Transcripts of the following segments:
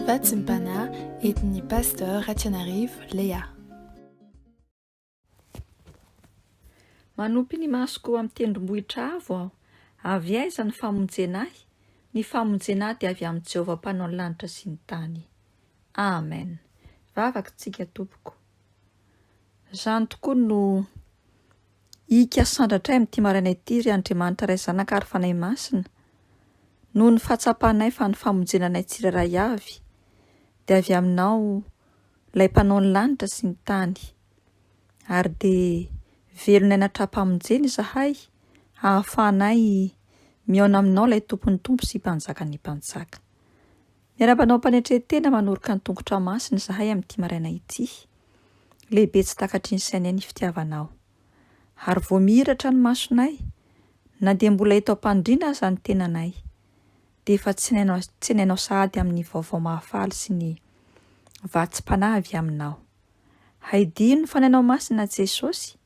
Revenez, Dieu Pasteure RATIANARIVO Léa. Manompo ny masoko amin'ny tendrombohitra avo aho. Avy aiza ny famonjenahy? Ny famonjenahy dia avy amin'ny Jehovah mpanao ny lanitra sy ny tany. Amen. Vavakantsika tompoko. Zany tokoa no ika sandratray amin'ity maraina ity ry Andriamanitra ray zanaka ary fanahy masina. Noho ny fahatsapanay fa ny famonjenanay tsiraray avy, dia avy aminao lay mpanao ny lanitra sy ny tany. Ary dia velonay natrapa-monjeny zahay, hahafahanay miaona aminao lay tompon'ny tompo sy mpanjaka ny mpanjaka. Miara-banao mpanetretena manoroka ny tongotra masina zahay amin'ity maraina ity. Lehibe tsy takatry ny sainay ny fitiavanao. Ary voamiratra ny masonay, na dia mbola eto am-pandriana aza ny tenanay, dia efa tsy hainao sahady amin'ny vaovao mahafaly sy ny vatsim-panahy avy aminao. Haidino ny fanainao masina Jesosy,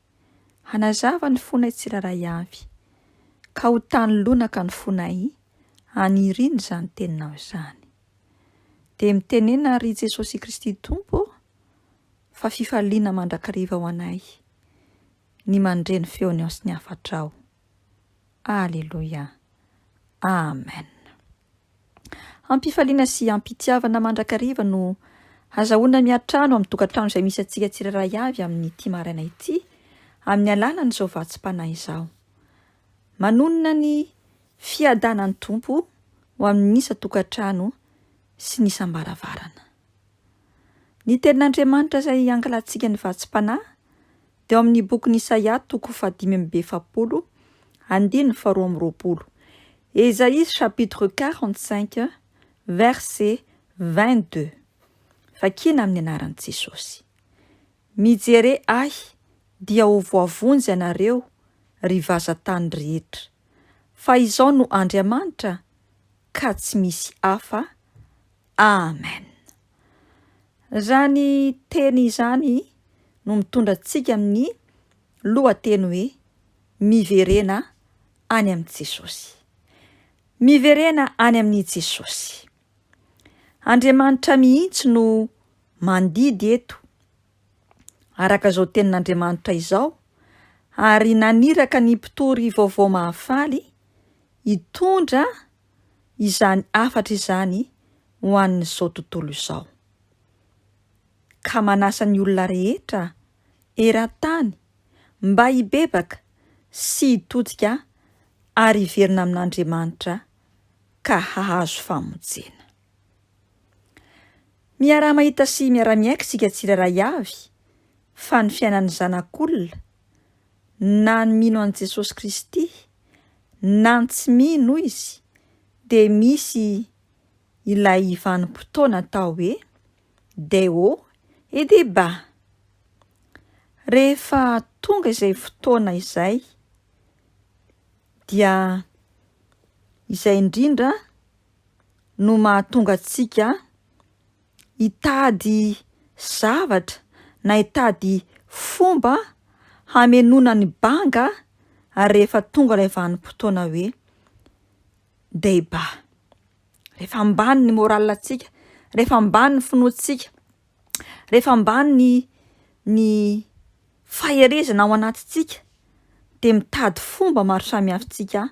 hanazava ny fonay tsiraray avy, ka ho tany lonaka ny fonay, aniriny izany teninao izany. Dia mitenena ry Jesosy Kristy Tompo, fa fifaliana mandrakariva ho anay, ny mandre ny feony ao sy ny Hafatrao. Alleluia. Amen. Ampifaliana sy ampitiavana mandrakariva no azahoana miatrano amin'ny tokantrano izay misy antsika tsiraray avy amin'ny ity maraina ity, amin'ny alalan'izao vatsim-panahy izao. Manonona ny fiadanan'ny Tompo ho amin'ny isa tokantrano sy ny isam-baravarana. Ny tenin'Andriamanitra izay angalantsika ny vatsim-panahy dia amin'ny bokin'ny Isaia 5:20, andiny 2:20. Ésaïe chapitre 45, verset 22. Vakina amin'ny anaran'i Jesosy. Mijery ahy dia ho voavonjy ianareo ry vazan-tany rehetra, fa izao no Andriamanitra ka tsy misy hafa. Amen. Zany teny izany no mitondra antsika amin'ny lohateny hoe Miverena any amin'ny Jesosy. Miverena any amin'ny Jesosy. Andriamanitra mihitsy no mandidy eto, araka izao tenin'Andriamanitra izao, ary naniraka ny mpitory vaovao mahafaly, hitondra izany hafatra izany ho an'izao tontolo izao. Ka manasa ny olona rehetra eran-tany mba hibebaka sy hitodika ary hiverina amin'Andriamanitra ka hahazo famonjena. Miara-mahita sy miara-miaika isika tsiraray avy fa ny fiainan'ny zanak'olona, na ny mino an'i Jesosy Kristy, na ny tsy mino izy, dia misy ilay vanim-potoana atao hoe de haut et de bas. Rehefa tonga izay fotoana izay, dia izay indrindra no mahatonga antsika hitady zavatra na hitady fomba hamenona ny banga rehefa tonga ilay vanim-potoana hoe de bas. Rehefa ambany ny moralintsika, rehefa ambany ny finoantsika, rehefa ambany ny faherezana ao anatintsika, dia mitady fomba maro samihafintsika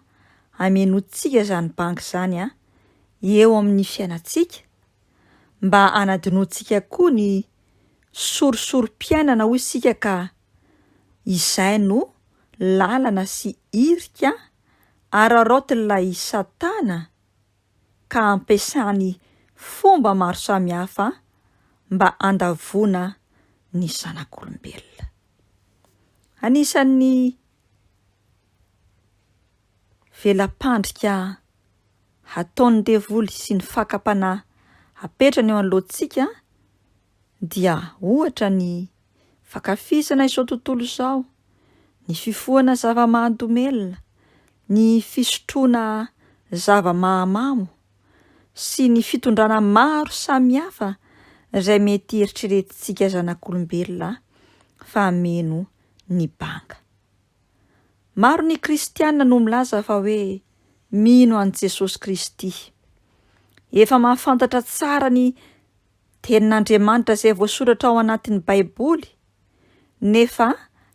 hamenoantsika izany banga izany eo amin'ny fiainantsika, mba hanadinoantsika koa ny sorisorim-piainana hoy isika, ka izay no lalana sy irika araraotin'ilay Satana ka ampiasany fomba maro samihafa mba handavoana ny zanak'olombelona. Anisan'ny velam-pandrika ataon'ny devoly sy ny fakapana apetrany eo anoloantsika dia ohatra ny fakafisana izao tontolo izao, ny fifohana zava-mahadomelina, ny fisotroana zava-mahamamo sy ny fitondrana maro samihafa izay mety eritreretintsika zanak'olombelona fa hameno ny banga. Maro ny kristianina no milaza fa hoe mino an'i Jesosy Kristy. Efa mahafantatra tsara ny tenin'Andriamanitra izay voasoratra ao anatin'ny Baiboly, nefa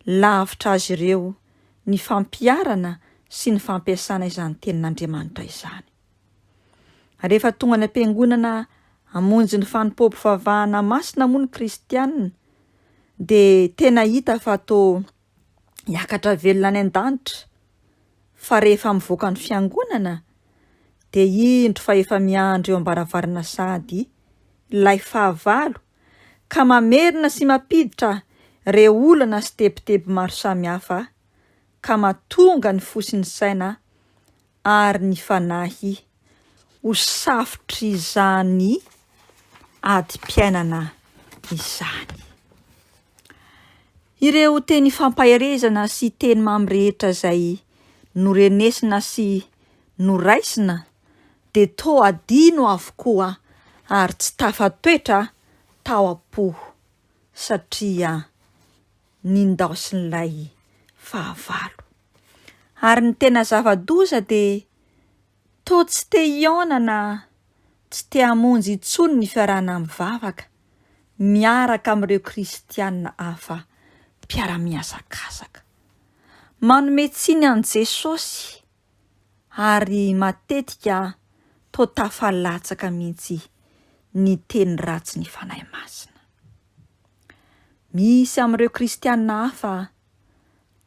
lavitra azy ireo ny fampiarana sy ny fampiasana izany tenin'Andriamanitra izany. Rehefa tonga ny am-piangonana hamonjy ny fanompoam-pivavahana masina moa ny kristianina, dia tena hita fa toa hiakatra velona any an-danitra. Fa rehefa mivoaka ny fiangonana, dia indro fa efa miandry eo ambaravarana sady ilay fahavalo, ka mamerina sy mapiditra ireo olana sy tebotebo maro samihafa, ka mahatonga ny fo sy ny saina ary ny fanahy ho safotra izany adi-piainana izany. Ireo teny fampaherezana sy teny mamy rehetra izay norenesina sy noraisina dia toa adino avokoa ary tsy tafatoetra tao am-po satria nindaosin'ilay fahavalo. Ary ny tena zava-doza dia toa tsy te hiaonana, tsy te hamonjy intsony ny fiarahana mivavaka miaraka amin'ireo kristianina hafa mpiara-miazakazaka. Manome tsiny an' Jesosy ary matetika toa tafalatsaka mihitsy ny teny ratsy ny fanahy masina. Misy amin'ireo kristianina hafa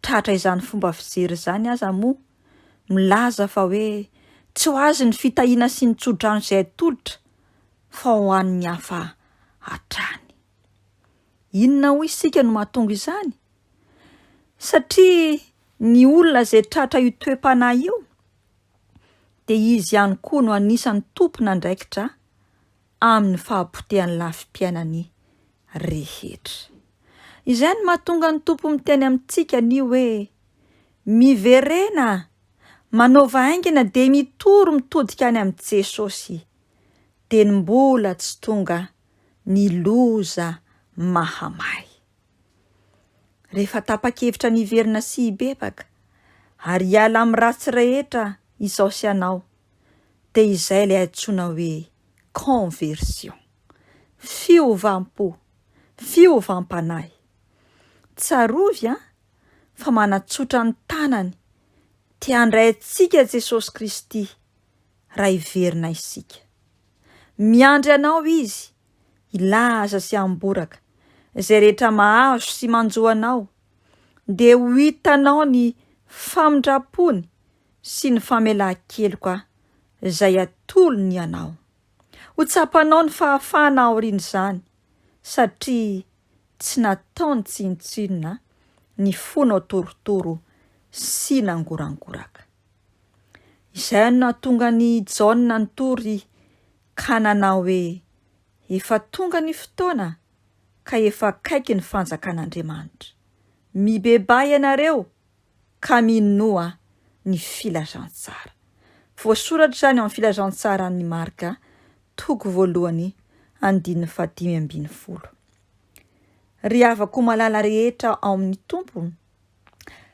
tratra izany fomba fijery izany aza moa milaza fa hoe tsy ho azy ny fitahiana sy ny tsodrano izay atolotra fa ho an'ny hafa hatrany. Inona hoy isika no mahatonga izany? Satria ny olona izay tratra io toe-panahy io dia izy ihany koa no anisan'ny tompona andraikitra amin'ny fahapotehan'ny lafim-piainany rehetra. Izay no mahatonga ny tompo miteny amintsika ny hoe Miverena, manaova haingana dia mitoro mitodika any amin'ny Jesosy, dia ny mbola tsy tonga ny loza mahamay. Rehefa tapa-kevitra ny Miverena sy hibebaka ary hiala amin'ny ratsy rehetra izao sy anao, dia izay ilay antsoina hoe conversion, fiovampo, fiovam-panahy. Tsarovy fa manatsotra ny tanany te handray antsika Jesosy Kristy raha hiverina isika. Miandry anao izy, ilaza sy amboraka izay rehetra mahazo sy manjoanao, dia ho hitanao ny famindrapony sy ny famelan-keloka izay atolony ianao. Ho tsapanao ny fahafahana aoriana izany, satria tsy nataony tsinotsinona ny fonao torotoro sy nangorangoraka. Izay no nahatonga ny Jaona nitory ka nanao hoe efa tonga ny fotoana ka efa akaiky ny fanjakan'Andriamanitra. Mibebay ianareo ka minoa ny filazantsara. Voasoratra izany amin'ny filazantsara ny Marka, toko 1:5-10. Ry havako malala rehetra ao amin'ny tompo,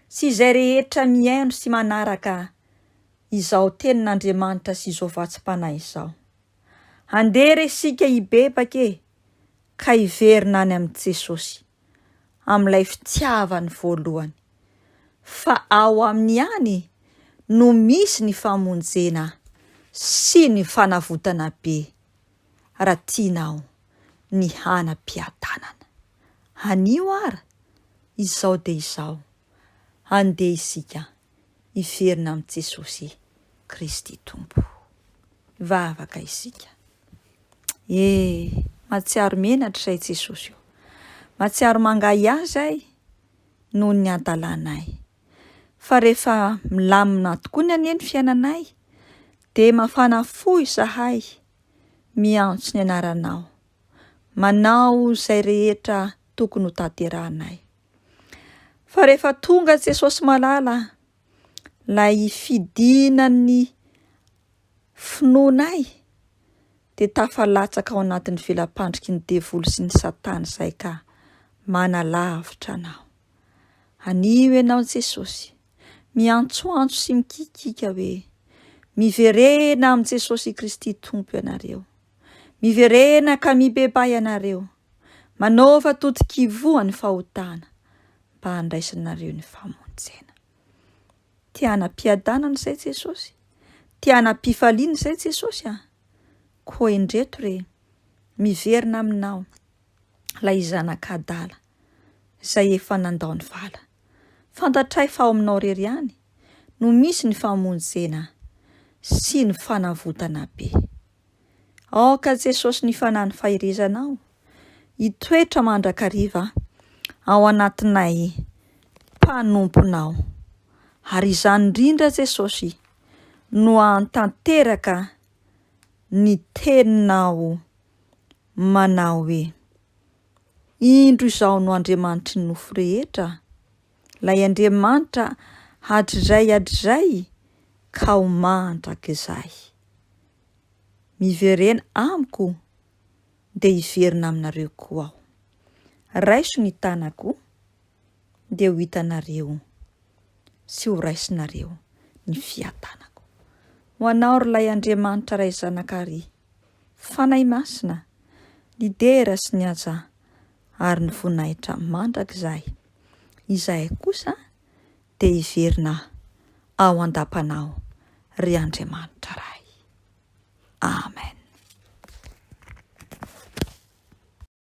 sy izay rehetra mihaino sy manaraka izao tenin'Andriamanitra sy izao vatsim-panahy izao. Andere isika hibebake ka hiverina any amin'ny Jesosy amin'ilay fitiavany voalohany, fa ao amin'ny any no misy ny famonjena sy ny fanavotana be raha tianao ny hanam-piadanana. Anio ara, izao dia izao, andeha isika hiverina amin'ny Jesosy Kristy Tompo. Vavaka isika. Mahatsiaro menatra izay Jesosy io. Mahatsiaro mangay azy ahy noho ny adalànay. Fa rehefa milamina tokoa ny aneny fiainanay, dia mafana fo izahay miantso ny anaranao, manao izay rehetra tokony ho tanterahanay. Fa rehefa tonga Jesosy malala, lay fidinan'ny finoanay, dia tafalatsaka ao anatin'ny velam-pandriky ny devoly sy ny satana izay ka manalavitra anao. Anio ianao Jesosy, miantsoantso sy mikikika hoe Miverena amin'ny Jesosy Kristy Tompo ianareo. Miverena ka mibeba ianareo, manaova totokivoa ny fahotana mba handraisanareo ny famonjena. Tiana mpiadanana izay Jesosy, tiana mpifaliana izay Jesosy koa indreto re, miverina aminao ilay zanak'adala izay efa nandao ny vala. Fantatray fa ao aminao rery ihany no misy ny famonjena sy ny fanavotana be. Aoka Jesosy ny fanany fahirizanao, hitoetra mandrakariva ao anatinay mpanomponao. Ary izany indrindra Jesosy no antanteraka ny teninao manao hoe: indro izao no Andriamanitry ny nofo rehetra, lay Andriamanitra hadrizay ka ho mandrakizay. Miverena amiko dia hiverina aminareo koa aho. Raiso ny tanako dia ho hitanareo sy ho raisinareo ny fiatanako. Ho anao ry lay Andriamanitra ray zanakary, fanahy masina, lidera sy ny aja ary ny voninahitra mandrakizay. Izahay kosa dia hiverina ao an-dapanao ry Andriamanitra ray. Amen.